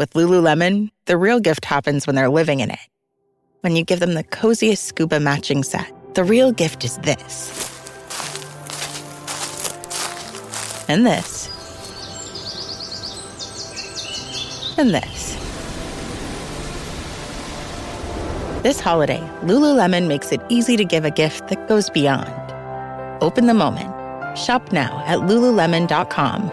With Lululemon, the real gift happens when they're living in it. When you give them the coziest scuba matching set, the real gift is this. And this. And this. This holiday, Lululemon makes it easy to give a gift that goes beyond. Open the moment. Shop now at Lululemon.com.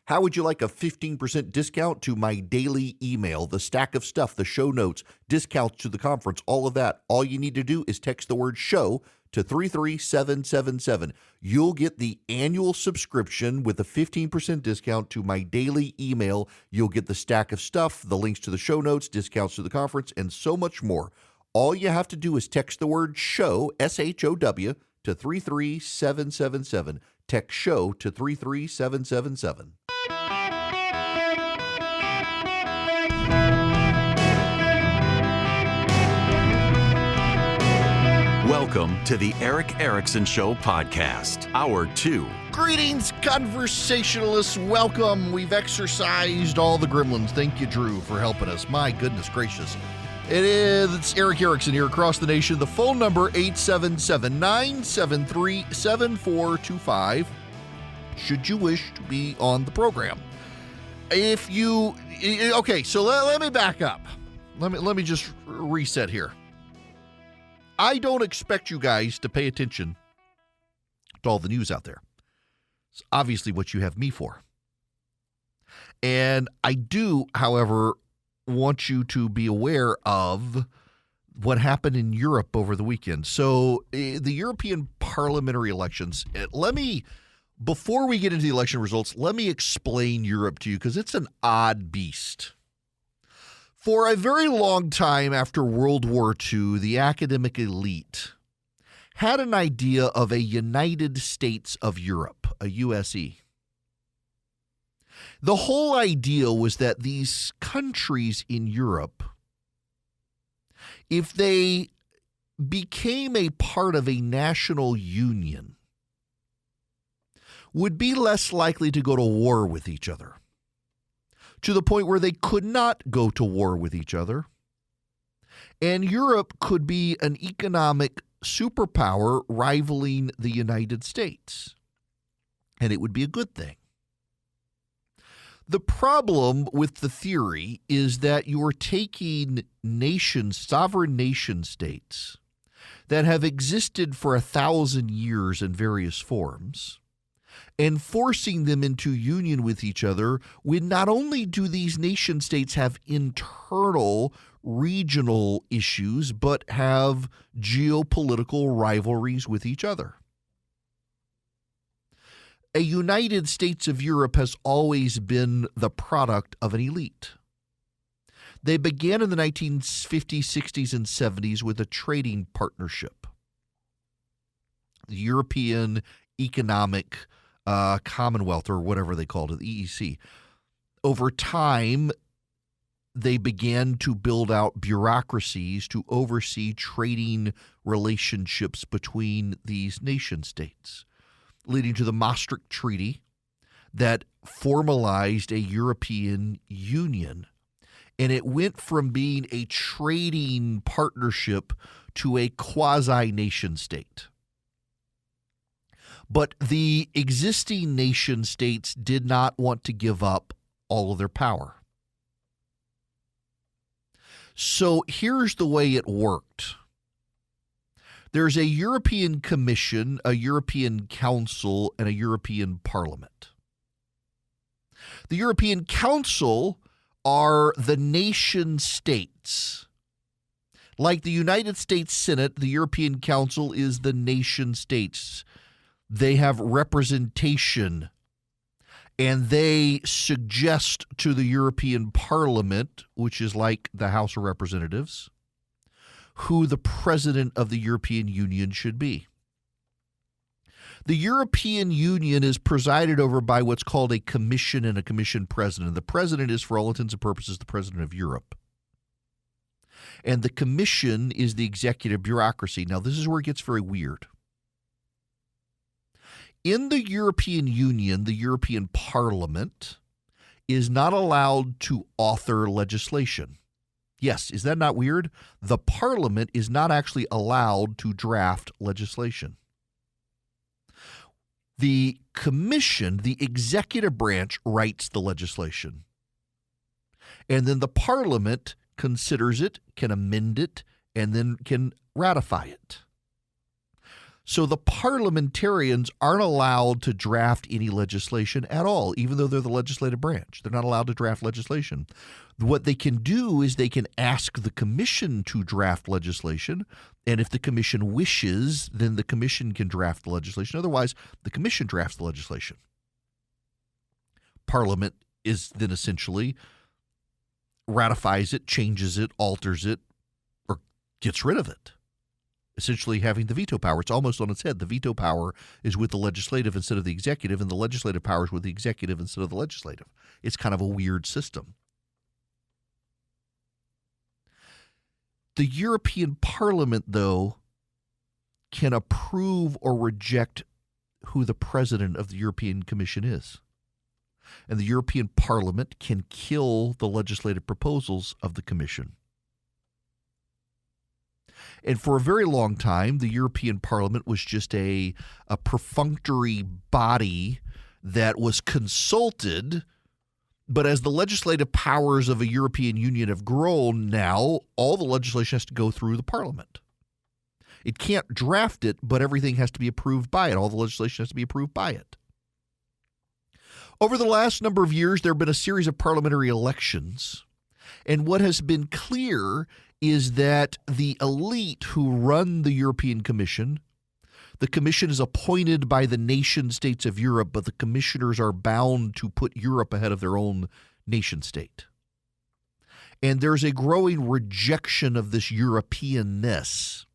How would you like a 15% discount to my daily email, the stack of stuff, the show notes, discounts to the conference, all of that? All you need to do is text the word show to 33777. You'll get the annual subscription with a 15% discount to my daily email. You'll get the stack of stuff, the links to the show notes, discounts to the conference, and so much more. All you have to do is text the word show, SHOW, to 33777. Text show to 33777. Welcome to the Eric Erickson Show podcast, Hour 2. Greetings, conversationalists. Welcome. We've exercised all the gremlins. Thank you, Drew, for helping us. My goodness gracious. It's Eric Erickson here across the nation. The phone number, 877-973-7425, should you wish to be on the program. Okay, so let me back up. Let me just reset here. I don't expect you guys to pay attention to all the news out there. It's obviously what you have me for. And I do, however, want you to be aware of what happened in Europe over the weekend. So the European parliamentary elections, before we get into the election results, let me explain Europe to you because it's an odd beast. For a very long time after World War II, the academic elite had an idea of a United States of Europe, a USE. The whole idea was that these countries in Europe, if they became a part of a national union, would be less likely to go to war with each other, to the point where they could not go to war with each other. And Europe could be an economic superpower rivaling the United States. And it would be a good thing. The problem with the theory is that you're taking nations, sovereign nation states, that have existed for 1,000 years in various forms, and forcing them into union with each other when not only do these nation states have internal regional issues, but have geopolitical rivalries with each other. A United States of Europe has always been the product of an elite. They began in the 1950s, 60s, and 70s with a trading partnership, the European Economic Commonwealth, or whatever they called it, the EEC. Over time, they began to build out bureaucracies to oversee trading relationships between these nation states, leading to the Maastricht Treaty that formalized a European Union. And it went from being a trading partnership to a quasi-nation state. But the existing nation states did not want to give up all of their power. So here's the way it worked. There's a European Commission, a European Council, and a European Parliament. The European Council are the nation states. Like the United States Senate, the European Council is the nation states. They have representation, and they suggest to the European Parliament, which is like the House of Representatives, who the president of the European Union should be. The European Union is presided over by what's called a commission and a commission president. The president is, for all intents and purposes, the president of Europe. And the commission is the executive bureaucracy. Now, this is where it gets very weird. In the European Union, the European Parliament is not allowed to author legislation. Yes, is that not weird? The Parliament is not actually allowed to draft legislation. The Commission, the executive branch, writes the legislation. And then the Parliament considers it, can amend it, and then can ratify it. So the parliamentarians aren't allowed to draft any legislation at all, even though they're the legislative branch. They're not allowed to draft legislation. What they can do is they can ask the commission to draft legislation, and if the commission wishes, then the commission can draft the legislation. Otherwise, the commission drafts the legislation. Parliament is then essentially ratifies it, changes it, alters it, or gets rid of it. Essentially having the veto power. It's almost on its head. The veto power is with the legislative instead of the executive, and the legislative power is with the executive instead of the legislative. It's kind of a weird system. The European Parliament, though, can approve or reject who the president of the European Commission is. And the European Parliament can kill the legislative proposals of the Commission. And for a very long time, the European Parliament was just a perfunctory body that was consulted. But as the legislative powers of a European Union have grown now, all the legislation has to go through the Parliament. It can't draft it, but everything has to be approved by it. All the legislation has to be approved by it. Over the last number of years, there have been a series of parliamentary elections. And what has been clear is that the elite who run the European Commission, the commission is appointed by the nation states of Europe, but the commissioners are bound to put Europe ahead of their own nation state. And there's a growing rejection of this Europeanness.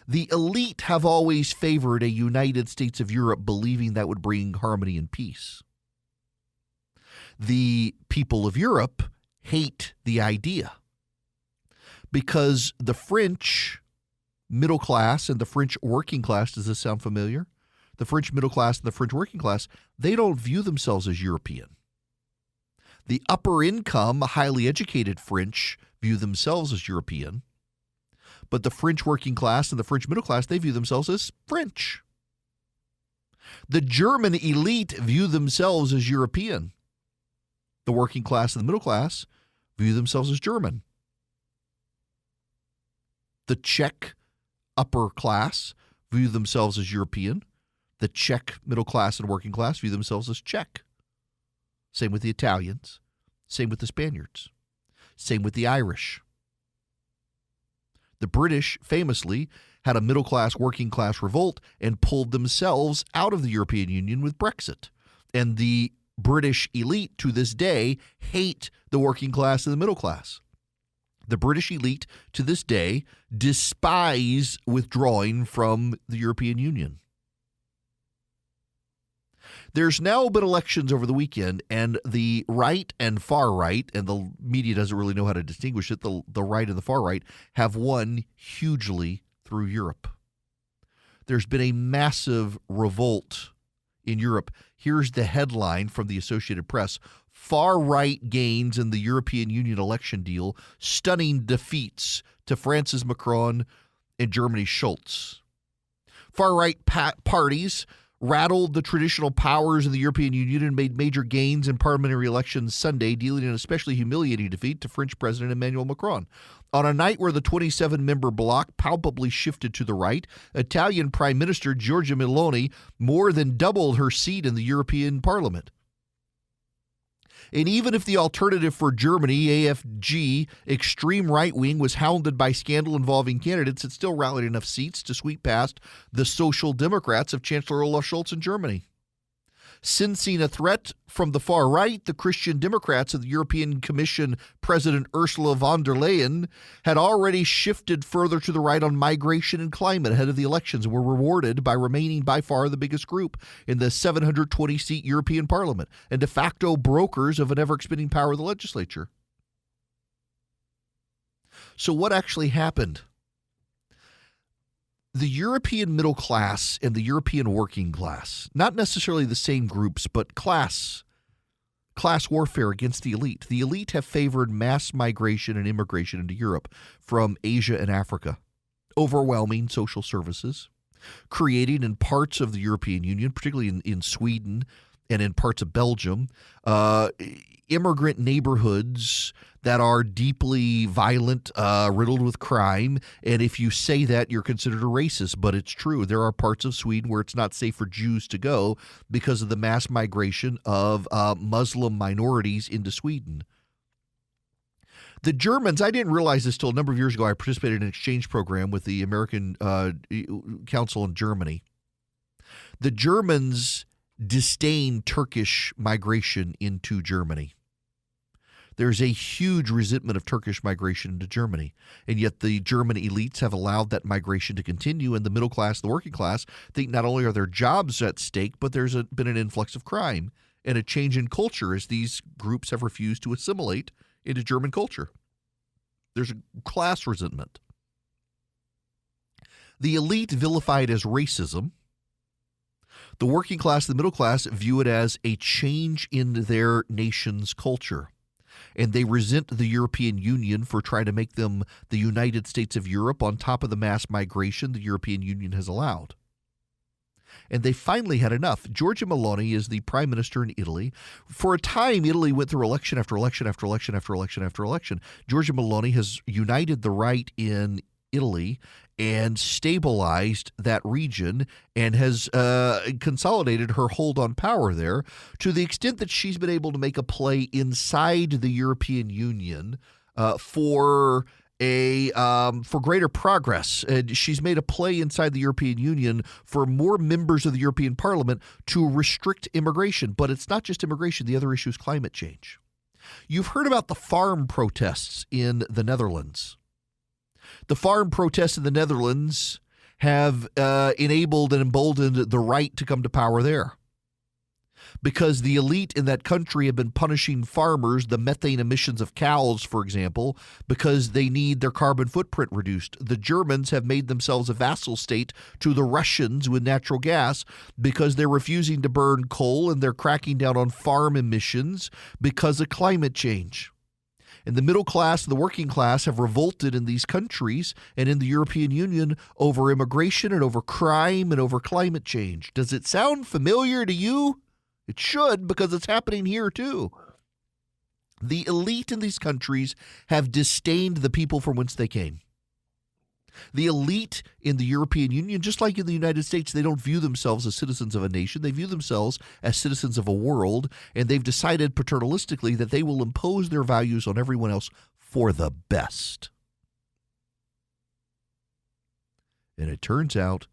The elite have always favored a United States of Europe, believing that would bring harmony and peace. The people of Europe hate the idea because the French middle class and the French working class, does this sound familiar? The French middle class and the French working class, they don't view themselves as European. The upper income, highly educated French view themselves as European, but the French working class and the French middle class, they view themselves as French. The German elite view themselves as European. The working class and the middle class view themselves as German. The Czech upper class view themselves as European. The Czech middle class and working class view themselves as Czech. Same with the Italians. Same with the Spaniards. Same with the Irish. The British famously had a middle class, working class revolt and pulled themselves out of the European Union with Brexit. And the British elite to this day hate the working class and the middle class. The British elite to this day despise withdrawing from the European Union. There's now been elections over the weekend, and the right and far right, and the media doesn't really know how to distinguish it, the right and the far right have won hugely through Europe. There's been a massive revolt in Europe. Here's the headline from the Associated Press. Far-right gains in the European Union election deal, stunning defeats to France's Macron and Germany's Scholz. Far-right parties rattled the traditional powers of the European Union and made major gains in parliamentary elections Sunday, dealing an especially humiliating defeat to French President Emmanuel Macron. On a night where the 27-member bloc palpably shifted to the right, Italian Prime Minister Giorgia Meloni more than doubled her seat in the European Parliament. And even if the alternative for Germany, AFG, extreme right wing, was hounded by scandal involving candidates, it still rallied enough seats to sweep past the Social Democrats of Chancellor Olaf Scholz in Germany. Sensing a threat from the far right, the Christian Democrats of the European Commission President Ursula von der Leyen had already shifted further to the right on migration and climate ahead of the elections and were rewarded by remaining by far the biggest group in the 720-seat European Parliament and de facto brokers of an ever-expanding power of the legislature. So what actually happened? The European middle class and the European working class, not necessarily the same groups, but class class warfare against the elite. The elite have favored mass migration and immigration into Europe from Asia and Africa, overwhelming social services, creating in parts of the European Union, particularly in Sweden and in parts of Belgium, immigrant neighborhoods that are deeply violent, riddled with crime. And if you say that, you're considered a racist. But it's true. There are parts of Sweden where it's not safe for Jews to go because of the mass migration of Muslim minorities into Sweden. The Germans, I didn't realize this till a number of years ago. I participated in an exchange program with the American Council in Germany. The Germans disdain Turkish migration into Germany. There's a huge resentment of Turkish migration into Germany, and yet the German elites have allowed that migration to continue, and the middle class, the working class, think not only are their jobs at stake, but there's been an influx of crime and a change in culture as these groups have refused to assimilate into German culture. There's a class resentment. The elite vilify it as racism. The working class, the middle class, view it as a change in their nation's culture. And they resent the European Union for trying to make them the United States of Europe on top of the mass migration the European Union has allowed. And they finally had enough. Giorgia Meloni is the prime minister in Italy. For a time, Italy went through election after election after election after election after election. Giorgia Meloni has united the right in Italy and stabilized that region and has consolidated her hold on power there to the extent that she's been able to make a play inside the European Union for greater progress. And she's made a play inside the European Union for more members of the European Parliament to restrict immigration. But it's not just immigration. The other issue is climate change. You've heard about the farm protests in the Netherlands. The farm protests in the Netherlands have enabled and emboldened the right to come to power there because the elite in that country have been punishing farmers, the methane emissions of cows, for example, because they need their carbon footprint reduced. The Germans have made themselves a vassal state to the Russians with natural gas because they're refusing to burn coal, and they're cracking down on farm emissions because of climate change. And the middle class and the working class have revolted in these countries and in the European Union over immigration and over crime and over climate change. Does it sound familiar to you? It should, because it's happening here too. The elite in these countries have disdained the people from whence they came. The elite in the European Union, just like in the United States, they don't view themselves as citizens of a nation. They view themselves as citizens of a world, and they've decided paternalistically that they will impose their values on everyone else for the best. And it turns out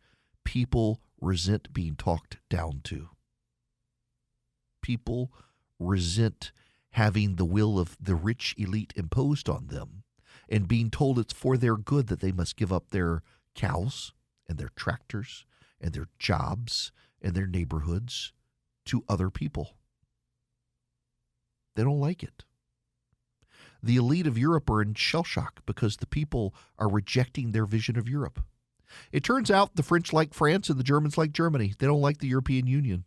people resent being talked down to. People resent having the will of the rich elite imposed on them, and being told it's for their good that they must give up their cows and their tractors and their jobs and their neighborhoods to other people. They don't like it. The elite of Europe are in shell shock because the people are rejecting their vision of Europe. It turns out the French like France and the Germans like Germany. They don't like the European Union.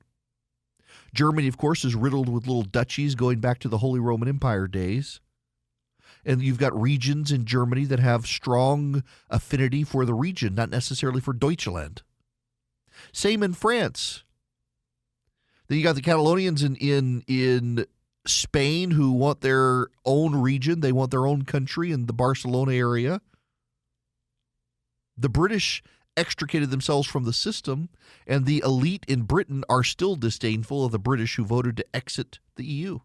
Germany, of course, is riddled with little duchies going back to the Holy Roman Empire days. And you've got regions in Germany that have strong affinity for the region, not necessarily for Deutschland. Same in France. Then you got the Catalonians in Spain who want their own region. They want their own country in the Barcelona area. The British extricated themselves from the system, and the elite in Britain are still disdainful of the British who voted to exit the EU.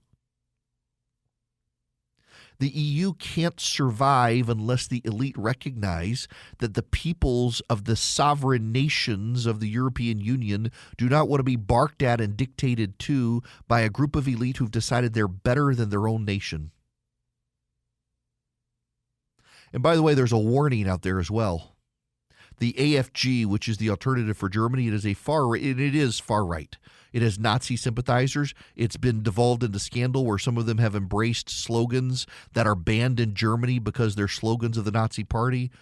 The EU can't survive unless the elite recognize that the peoples of the sovereign nations of the European Union do not want to be barked at and dictated to by a group of elite who've decided they're better than their own nation. And by the way, there's a warning out there as well. The AFG, which is the alternative for Germany, it is far right. It has Nazi sympathizers. It's been devolved into scandal where some of them have embraced slogans that are banned in Germany because they're slogans of the Nazi Party.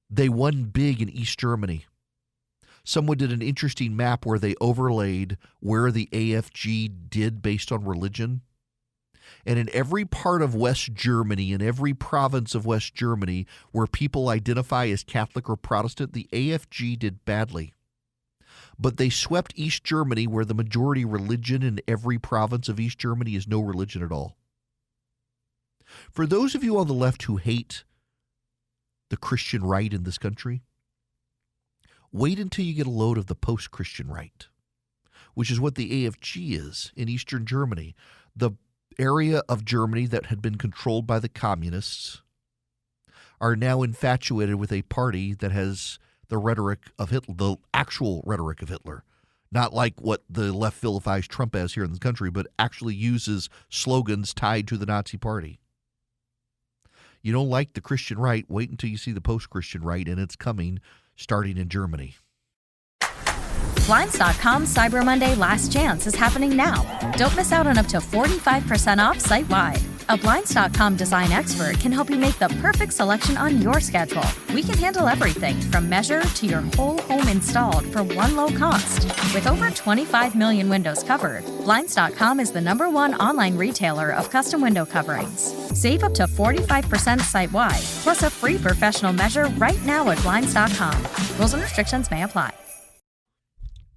They won big in East Germany. someone did an interesting map where they overlaid where the AFG did based on religion. And in every part of West Germany, in every province of West Germany where people identify as Catholic or Protestant, the AFG did badly. But they swept East Germany, where the majority religion in every province of East Germany is no religion at all. For those of you on the left who hate the Christian right in this country, wait until you get a load of the post-Christian right, which is what the AFG is in Eastern Germany. The area of Germany that had been controlled by the communists are now infatuated with a party that has the rhetoric of Hitler, the actual rhetoric of Hitler, not like what the left vilifies Trump as here in the country, but actually uses slogans tied to the Nazi party. You don't like the Christian right, wait until you see the post-Christian right, and it's coming, starting in Germany. Blinds.com Cyber Monday Last Chance is happening now. Don't miss out on up to 45% off site-wide. A Blinds.com design expert can help you make the perfect selection on your schedule. We can handle everything from measure to your whole home installed for one low cost. With over 25 million windows covered, Blinds.com is the #1 online retailer of custom window coverings. Save up to 45% site-wide, plus a free professional measure right now at Blinds.com. Rules and restrictions may apply.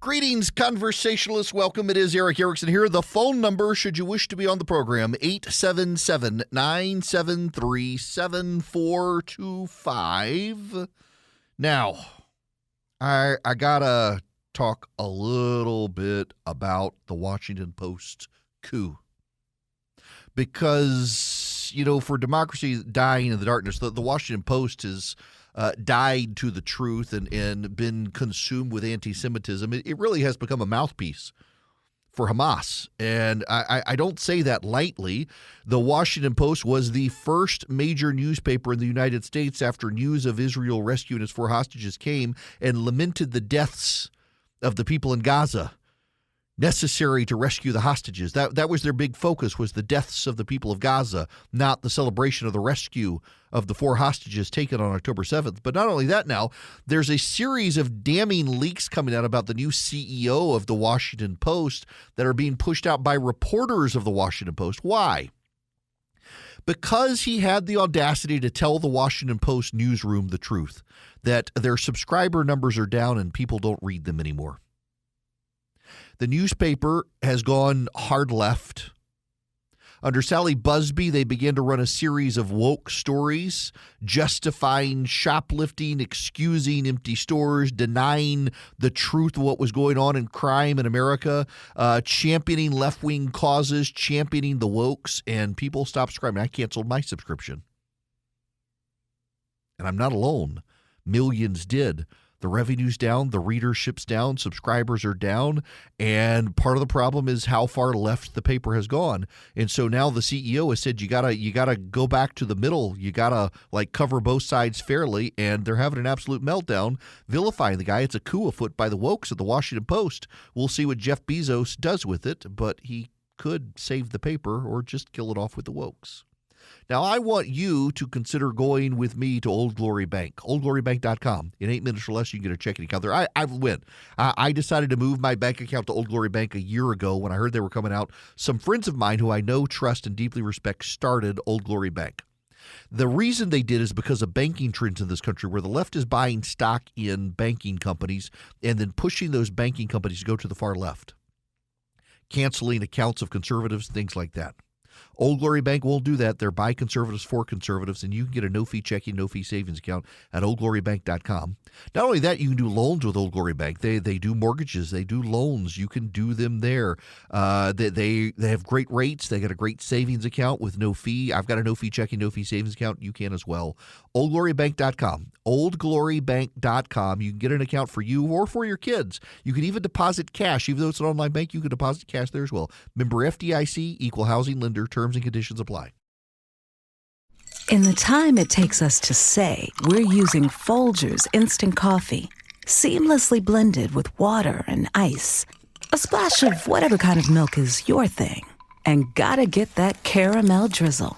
Greetings, conversationalists. Welcome. It is Eric Erickson here. The phone number, should you wish to be on the program, 877-973-7425. Now, I gotta talk a little bit about the Washington Post coup. Because, for democracy dying in the darkness, the Washington Post has died to the truth and been consumed with anti-Semitism. It really has become a mouthpiece for Hamas. And I don't say that lightly. The Washington Post was the first major newspaper in the United States after news of Israel rescuing its 4 hostages came and lamented the deaths of the people in Gaza necessary to rescue the hostages. That was their big focus, was the deaths of the people of Gaza, not the celebration of the rescue of the 4 hostages taken on October 7th. But not only that, now there's a series of damning leaks coming out about the new CEO of the Washington Post that are being pushed out by reporters of the Washington Post. Why? Because he had the audacity to tell the Washington Post newsroom the truth, that their subscriber numbers are down and people don't read them anymore. The newspaper has gone hard left. Under Sally Busby, they began to run a series of woke stories, justifying shoplifting, excusing empty stores, denying the truth of what was going on in crime in America, championing left-wing causes, championing the wokes, and people stopped subscribing. I canceled my subscription. And I'm not alone. Millions did. The revenue's down, the readership's down, subscribers are down, and part of the problem is how far left the paper has gone. And so now the CEO has said you gotta go back to the middle. You gotta cover both sides fairly, and they're having an absolute meltdown, vilifying the guy. It's a coup afoot by the wokes at the Washington Post. We'll see what Jeff Bezos does with it, but he could save the paper or just kill it off with the wokes. Now, I want you to consider going with me to Old Glory Bank, oldglorybank.com. In 8 minutes or less, you can get a checking account there. I went. I decided to move my bank account to Old Glory Bank a year ago when I heard they were coming out. Some friends of mine who I know, trust, and deeply respect started Old Glory Bank. The reason they did is because of banking trends in this country where the left is buying stock in banking companies and then pushing those banking companies to go to the far left, canceling accounts of conservatives, things like that. Old Glory Bank won't do that. They're by conservatives for conservatives, and you can get a no-fee checking, no-fee savings account at oldglorybank.com. Not only that, you can do loans with Old Glory Bank. They do mortgages. They do loans. You can do them there. They have great rates. They got a great savings account with no fee. I've got a no-fee checking, no-fee savings account. You can as well. oldglorybank.com. oldglorybank.com. You can get an account for you or for your kids. You can even deposit cash. Even though it's an online bank, you can deposit cash there as well. Member FDIC, equal housing lender. Terms and conditions apply. In the time it takes us to say, we're using Folgers Instant Coffee, seamlessly blended with water and ice. A splash of whatever kind of milk is your thing. And gotta get that caramel drizzle.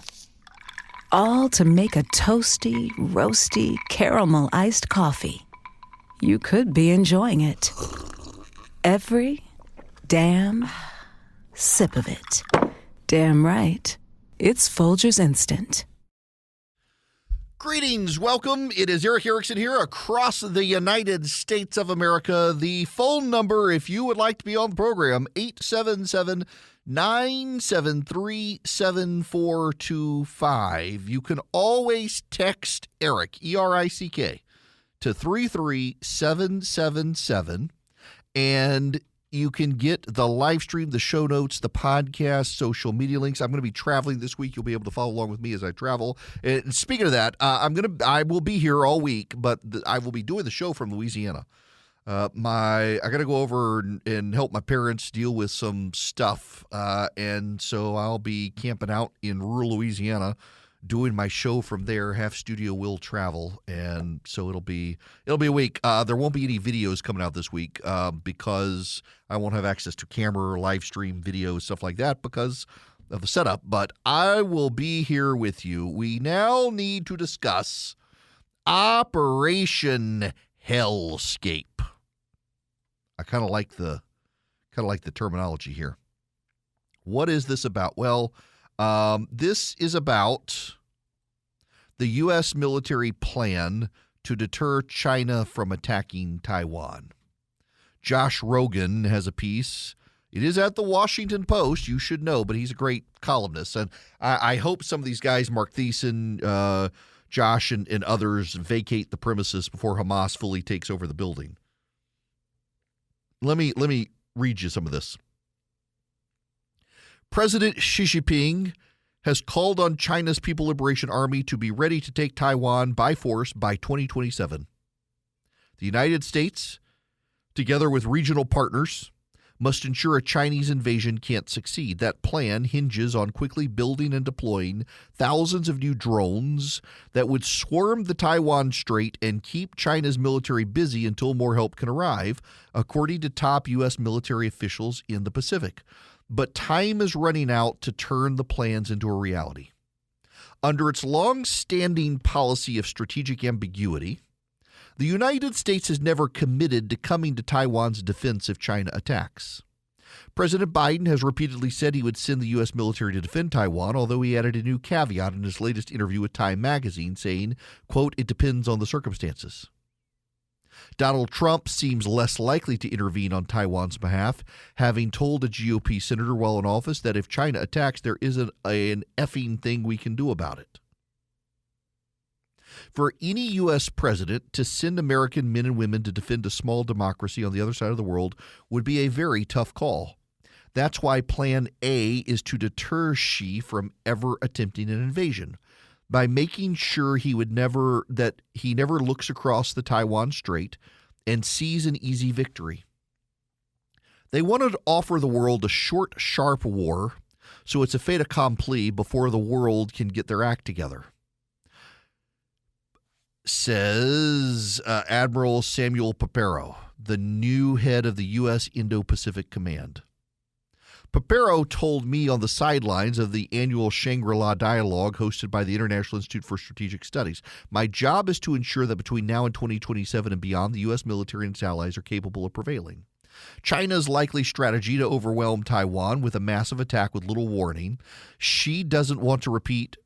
All to make a toasty, roasty, caramel iced coffee. you could be enjoying it. Every damn sip of it. Damn right. It's Folgers Instant. Greetings, welcome. It is Eric Erickson here across the United States of America. The phone number, if you would like to be on the program, 877-973-7425. You can always text Eric, E-R-I-C-K, to 33777, and you can get the live stream, the show notes, the podcast, social media links. I'm going to be traveling this week. You'll be able to follow along with me as I travel. And speaking of that, I will be here all week, but I will be doing the show from Louisiana. I got to go over and help my parents deal with some stuff, and so I'll be camping out in rural Louisiana, doing my show from there. Half studio will travel, and so it'll be a week. There won't be any videos coming out this week because I won't have access to camera or live stream videos, stuff like that, because of the setup. But I will be here with you. We now need to discuss Operation Hellscape. I kind of like the terminology here. What is this about? Well, this is about the U.S. military plan to deter China from attacking Taiwan. Josh Rogan has a piece. It is at the Washington Post. You should know, but he's a great columnist. And I hope some of these guys, Mark Thiessen, Josh, and others, vacate the premises before Hamas fully takes over the building. Let me read you some of this. President Xi Jinping has called on China's People Liberation Army to be ready to take Taiwan by force by 2027. The United States, together with regional partners, must ensure a Chinese invasion can't succeed. That plan hinges on quickly building and deploying thousands of new drones that would swarm the Taiwan Strait and keep China's military busy until more help can arrive, according to top U.S. military officials in the Pacific. But time is running out to turn the plans into a reality. Under its long-standing policy of strategic ambiguity, the United States has never committed to coming to Taiwan's defense if China attacks. President Biden has repeatedly said he would send the U.S. military to defend Taiwan, although he added a new caveat in his latest interview with Time magazine, saying, quote, "It depends on the circumstances." Donald Trump seems less likely to intervene on Taiwan's behalf, having told a GOP senator while in office that if China attacks, there isn't an effing thing we can do about it. For any U.S. president to send American men and women to defend a small democracy on the other side of the world would be a very tough call. That's why Plan A is to deter Xi from ever attempting an invasion, by making sure he never looks across the Taiwan Strait and sees an easy victory. They wanted to offer the world a short, sharp war, so it's a fait accompli before the world can get their act together. Says Admiral Samuel Papero, the new head of the U.S. Indo-Pacific Command. Papero told me on the sidelines of the annual Shangri-La Dialogue hosted by the International Institute for Strategic Studies, "My job is to ensure that between now and 2027 and beyond, the U.S. military and its allies are capable of prevailing. China's likely strategy to overwhelm Taiwan with a massive attack with little warning. She doesn't want to repeat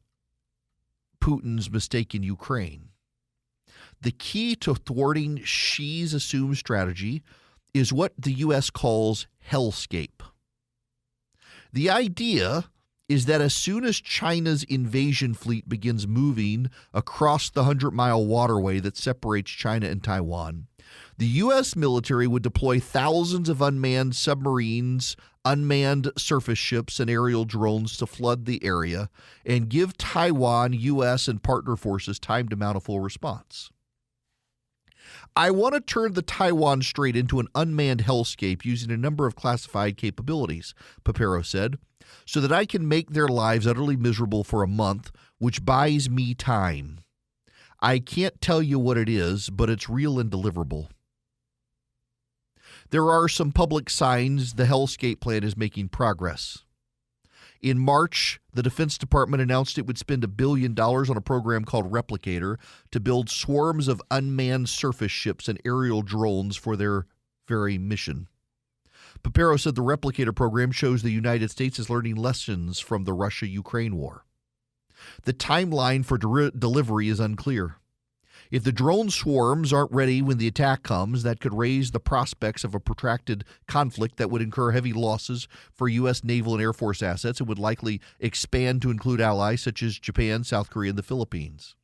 Putin's mistake in Ukraine. The key to thwarting Xi's assumed strategy is what the U.S. calls hellscape. The idea is that as soon as China's invasion fleet begins moving across the 100-mile waterway that separates China and Taiwan, the U.S. military would deploy thousands of unmanned submarines, unmanned surface ships, and aerial drones to flood the area and give Taiwan, U.S., and partner forces time to mount a full response. I want to turn the Taiwan Strait into an unmanned hellscape using a number of classified capabilities, Papero said, so that I can make their lives utterly miserable for a month, which buys me time. I can't tell you what it is, but it's real and deliverable. There are some public signs the hellscape plan is making progress. In March, the Defense Department announced it would spend $1 billion on a program called Replicator to build swarms of unmanned surface ships and aerial drones for their very mission. Papero said the Replicator program shows the United States is learning lessons from the Russia-Ukraine war. The timeline for delivery is unclear. If the drone swarms aren't ready when the attack comes, that could raise the prospects of a protracted conflict that would incur heavy losses for U.S. naval and Air Force assets and would likely expand to include allies such as Japan, South Korea, and the Philippines.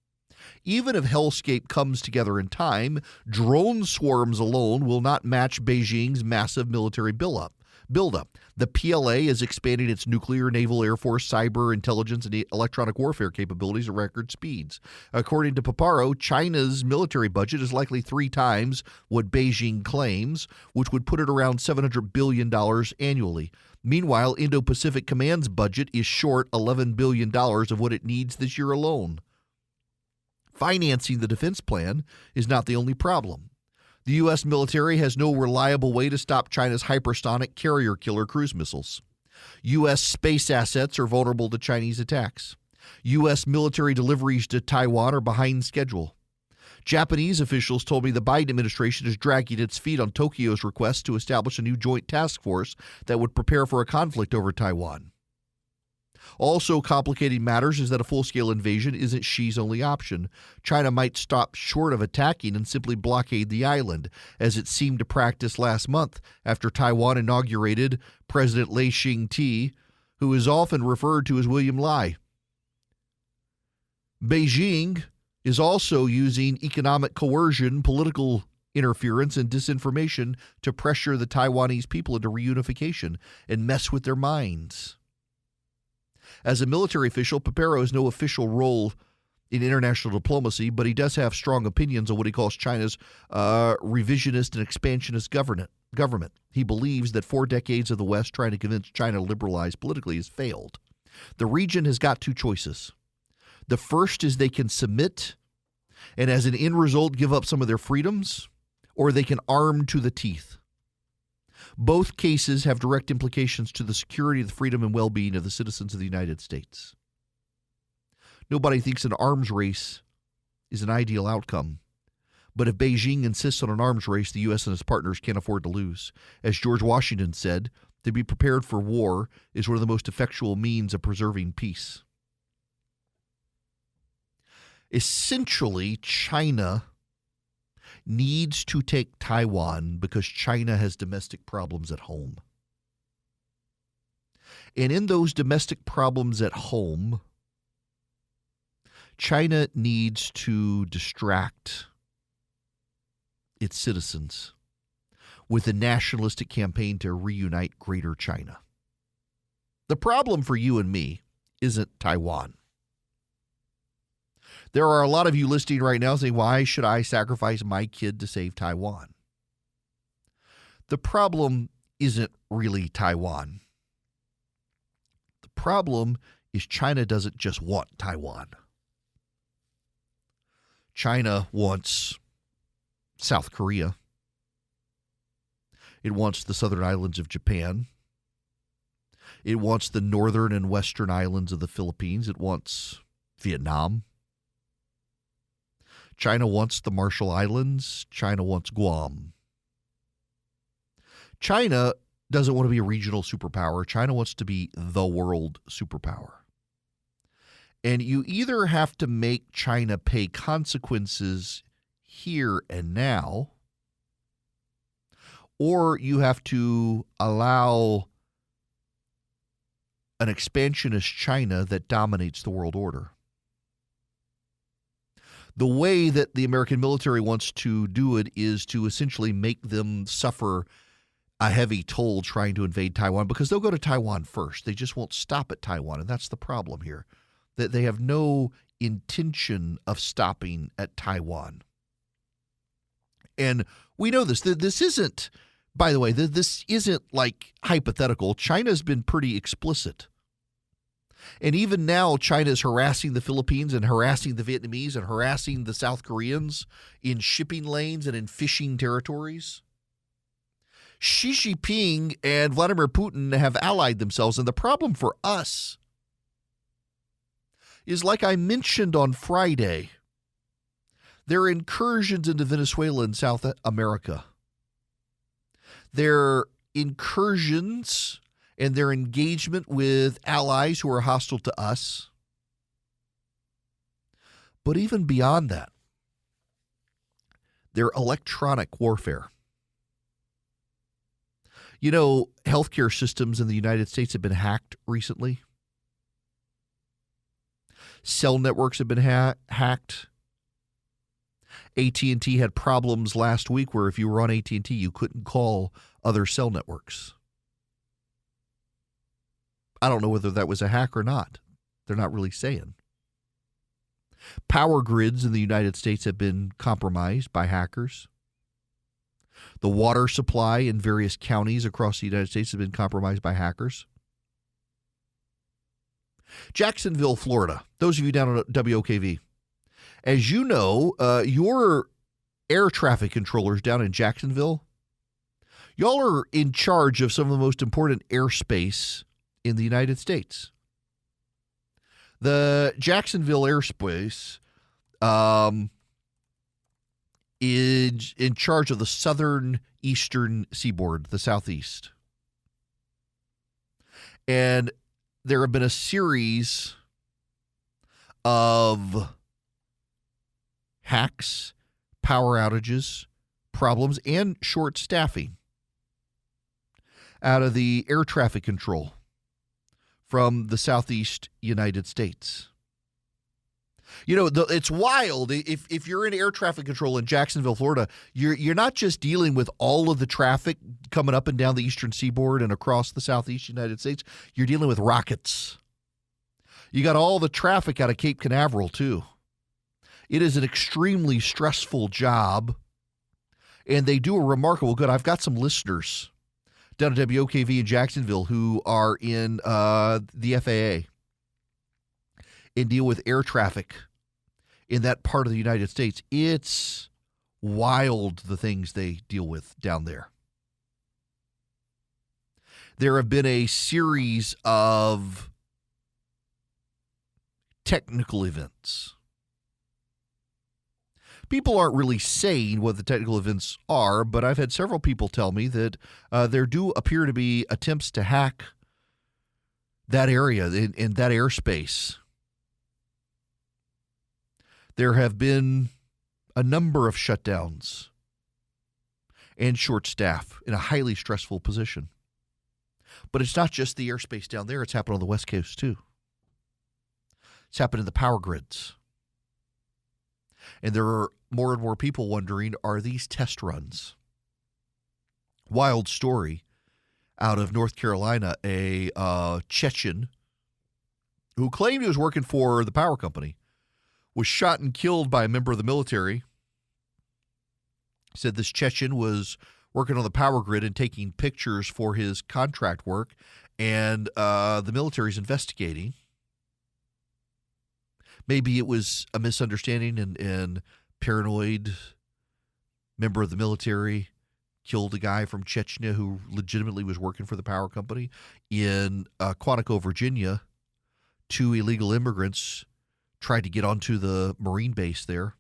Even if hellscape comes together in time, drone swarms alone will not match Beijing's massive military buildup. The PLA is expanding its nuclear, naval, Air Force, cyber, intelligence, and electronic warfare capabilities at record speeds. According to Paparo, China's military budget is likely 3 times what Beijing claims, which would put it around $700 billion annually. Meanwhile, Indo-Pacific Command's budget is short $11 billion of what it needs this year alone. Financing the defense plan is not the only problem. The U.S. military has no reliable way to stop China's hypersonic carrier killer cruise missiles. U.S. space assets are vulnerable to Chinese attacks. U.S. military deliveries to Taiwan are behind schedule. Japanese officials told me the Biden administration is dragging its feet on Tokyo's request to establish a new joint task force that would prepare for a conflict over Taiwan. Also complicating matters is that a full-scale invasion isn't Xi's only option. China might stop short of attacking and simply blockade the island, as it seemed to practice last month after Taiwan inaugurated President Lai Ching-te, who is often referred to as William Lai. Beijing is also using economic coercion, political interference, and disinformation to pressure the Taiwanese people into reunification and mess with their minds. As a military official, Papero has no official role in international diplomacy, but he does have strong opinions on what he calls China's revisionist and expansionist government. He believes that 4 decades of the West trying to convince China to liberalize politically has failed. The region has got 2 choices. The first is they can submit and as an end result give up some of their freedoms, or they can arm to the teeth. Both cases have direct implications to the security, the freedom, and well-being of the citizens of the United States. Nobody thinks an arms race is an ideal outcome. But if Beijing insists on an arms race, the U.S. and its partners can't afford to lose. As George Washington said, to be prepared for war is one of the most effectual means of preserving peace. Essentially, China needs to take Taiwan because China has domestic problems at home. And in those domestic problems at home, China needs to distract its citizens with a nationalistic campaign to reunite Greater China. The problem for you and me isn't Taiwan. There are a lot of you listening right now saying, why should I sacrifice my kid to save Taiwan? The problem isn't really Taiwan. The problem is China doesn't just want Taiwan. China wants South Korea. It wants the southern islands of Japan. It wants the northern and western islands of the Philippines. It wants Vietnam. China wants the Marshall Islands. China wants Guam. China doesn't want to be a regional superpower. China wants to be the world superpower. And you either have to make China pay consequences here and now, or you have to allow an expansionist China that dominates the world order. The way that the American military wants to do it is to essentially make them suffer a heavy toll trying to invade Taiwan, because they'll go to Taiwan first. They just won't stop at Taiwan, and that's the problem here, that they have no intention of stopping at Taiwan. And we know this. This isn't, by the way, this isn't like hypothetical. China's been pretty explicit. And even now, China is harassing the Philippines and harassing the Vietnamese and harassing the South Koreans in shipping lanes and in fishing territories. Xi Jinping and Vladimir Putin have allied themselves, and the problem for us is, like I mentioned on Friday, their incursions into Venezuela and South America, their incursions and their engagement with allies who are hostile to us. But even beyond that, their electronic warfare. You know, healthcare systems in the United States have been hacked recently. Cell networks have been hacked. AT&T had problems last week where if you were on AT&T, you couldn't call other cell networks. I don't know whether that was a hack or not. They're not really saying. Power grids in the United States have been compromised by hackers. The water supply in various counties across the United States has been compromised by hackers. Jacksonville, Florida. Those of you down at WOKV. As you know, your air traffic controllers down in Jacksonville, y'all are in charge of some of the most important airspace in the United States. The Jacksonville airspace is in charge of the southern eastern seaboard, the southeast. And there have been a series of hacks, power outages, problems, and short staffing out of the air traffic control from the southeast United States. You know, it's wild. If you're in air traffic control in Jacksonville, Florida, you're not just dealing with all of the traffic coming up and down the eastern seaboard and across the southeast United States. You're dealing with rockets. You got all the traffic out of Cape Canaveral, too. It is an extremely stressful job, and they do a remarkable good. I've got some listeners down at WOKV in Jacksonville who are in the FAA and deal with air traffic in that part of the United States. It's wild, the things they deal with down there. There have been a series of technical events. People aren't really saying what the technical events are, but I've had several people tell me that there do appear to be attempts to hack that area in that airspace. There have been a number of shutdowns and short staff in a highly stressful position. But it's not just the airspace down there. It's happened on the West Coast, too. It's happened in the power grids. And there are more and more people wondering, are these test runs? Wild story out of North Carolina, a Chechen who claimed he was working for the power company was shot and killed by a member of the military. He said this Chechen was working on the power grid and taking pictures for his contract work, and the military's investigating. Maybe it was a misunderstanding and paranoid member of the military killed a guy from Chechnya who legitimately was working for the power company. In Quantico, Virginia, 2 illegal immigrants tried to get onto the Marine base there.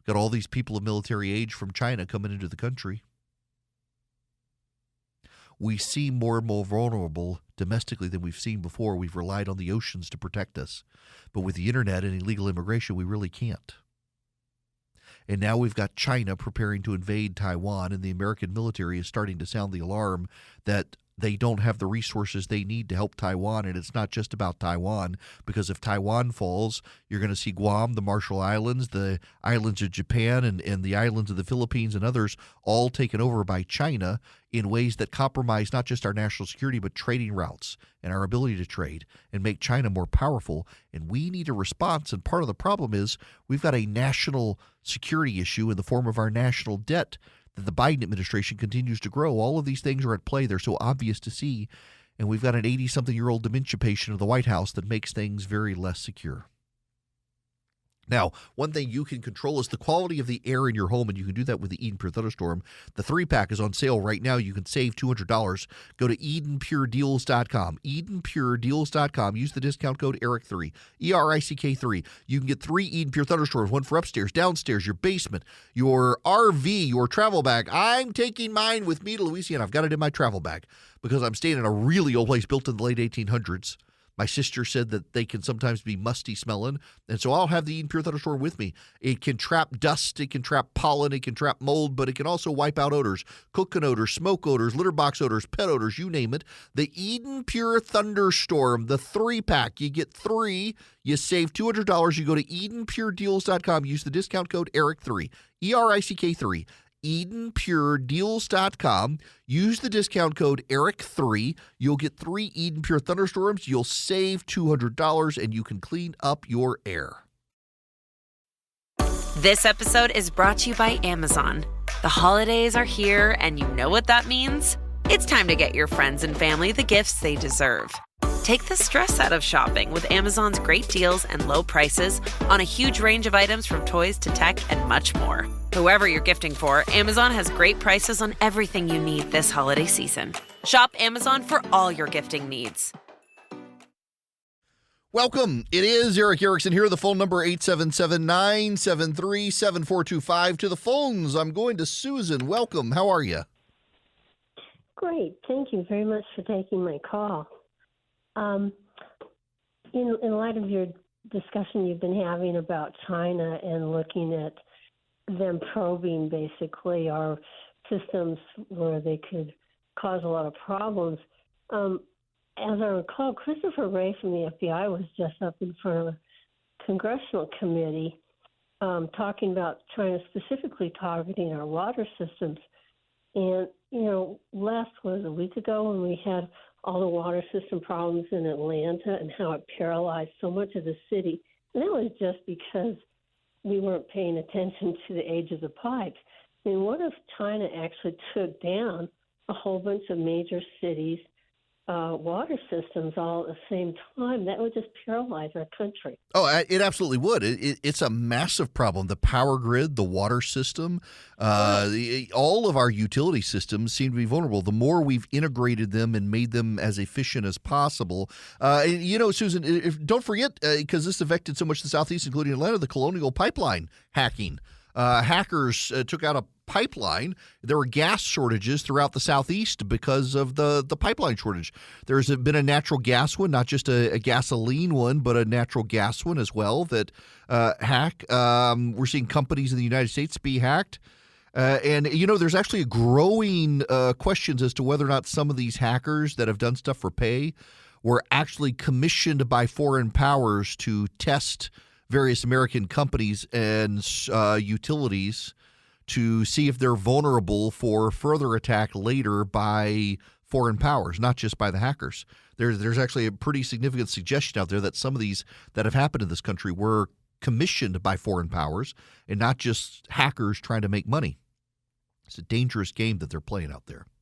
Got all these people of military age from China coming into the country. We seem more and more vulnerable domestically than we've seen before. We've relied on the oceans to protect us. But with the internet and illegal immigration, we really can't. And now we've got China preparing to invade Taiwan, and the American military is starting to sound the alarm that they don't have the resources they need to help Taiwan. And it's not just about Taiwan, because if Taiwan falls, you're going to see Guam, the Marshall Islands, the islands of Japan, and the islands of the Philippines and others all taken over by China in ways that compromise not just our national security, but trading routes and our ability to trade and make China more powerful. And we need a response. And part of the problem is we've got a national security issue in the form of our national debt that the Biden administration continues to grow. All of these things are at play. They're so obvious to see. And we've got an 80-something-year-old dementia patient of the White House that makes things very less secure. Now, one thing you can control is the quality of the air in your home, and you can do that with the Eden Pure Thunderstorm. The 3-pack is on sale right now. You can save $200. Go to EdenPureDeals.com. EdenPureDeals.com. Use the discount code ERIC3, ERICK3. You can get 3 Eden Pure Thunderstorms, one for upstairs, downstairs, your basement, your RV, your travel bag. I'm taking mine with me to Louisiana. I've got it in my travel bag because I'm staying in a really old place built in the late 1800s. My sister said that they can sometimes be musty smelling, and so I'll have the Eden Pure Thunderstorm with me. It can trap dust, it can trap pollen, it can trap mold, but it can also wipe out odors, cooking odors, smoke odors, litter box odors, pet odors, you name it. The Eden Pure Thunderstorm, the 3-pack, you get 3, you save $200. You go to EdenPureDeals.com, use the discount code ERIC3, ERICK3. EdenPureDeals.com. Use the discount code ERIC3. You'll get 3 Eden Pure Thunderstorms. You'll save $200, and you can clean up your air. This episode is brought to you by Amazon. The holidays are here, and you know what that means. It's time to get your friends and family the gifts they deserve. Take the stress out of shopping with Amazon's great deals and low prices on a huge range of items from toys to tech and much more. Whoever you're gifting for, Amazon has great prices on everything you need this holiday season. Shop Amazon for all your gifting needs. Welcome. It is Eric Erickson here. The phone number 877-973-7425. To the phones, I'm going to Susan. Welcome. How are you? Great. Thank you very much for taking my call. In light of your discussion you've been having about China and looking at them probing basically our systems where they could cause a lot of problems, as I recall, Christopher Wray from the FBI was just up in front of a congressional committee talking about China specifically targeting our water systems. And, last was a week ago when we had all the water system problems in Atlanta and how it paralyzed so much of the city. And that was just because we weren't paying attention to the age of the pipes. I mean, what if China actually took down a whole bunch of major cities' water systems all at the same time? That would just paralyze our country. Oh, it absolutely would. It's a massive problem. The power grid, the water system, all of our utility systems seem to be vulnerable. The more we've integrated them and made them as efficient as possible. Susan, don't forget, because this affected so much of the Southeast, including Atlanta, the Colonial Pipeline hacking. Hackers took out a pipeline. There were gas shortages throughout the Southeast because of the pipeline shortage. There's been a natural gas one, not just a gasoline one, but a natural gas one as well that hack. We're seeing companies in the United States be hacked. And there's actually a growing questions as to whether or not some of these hackers that have done stuff for pay were actually commissioned by foreign powers to test various American companies and utilities to see if they're vulnerable for further attack later by foreign powers, not just by the hackers. There's actually a pretty significant suggestion out there that some of these that have happened in this country were commissioned by foreign powers and not just hackers trying to make money. It's a dangerous game that they're playing out there.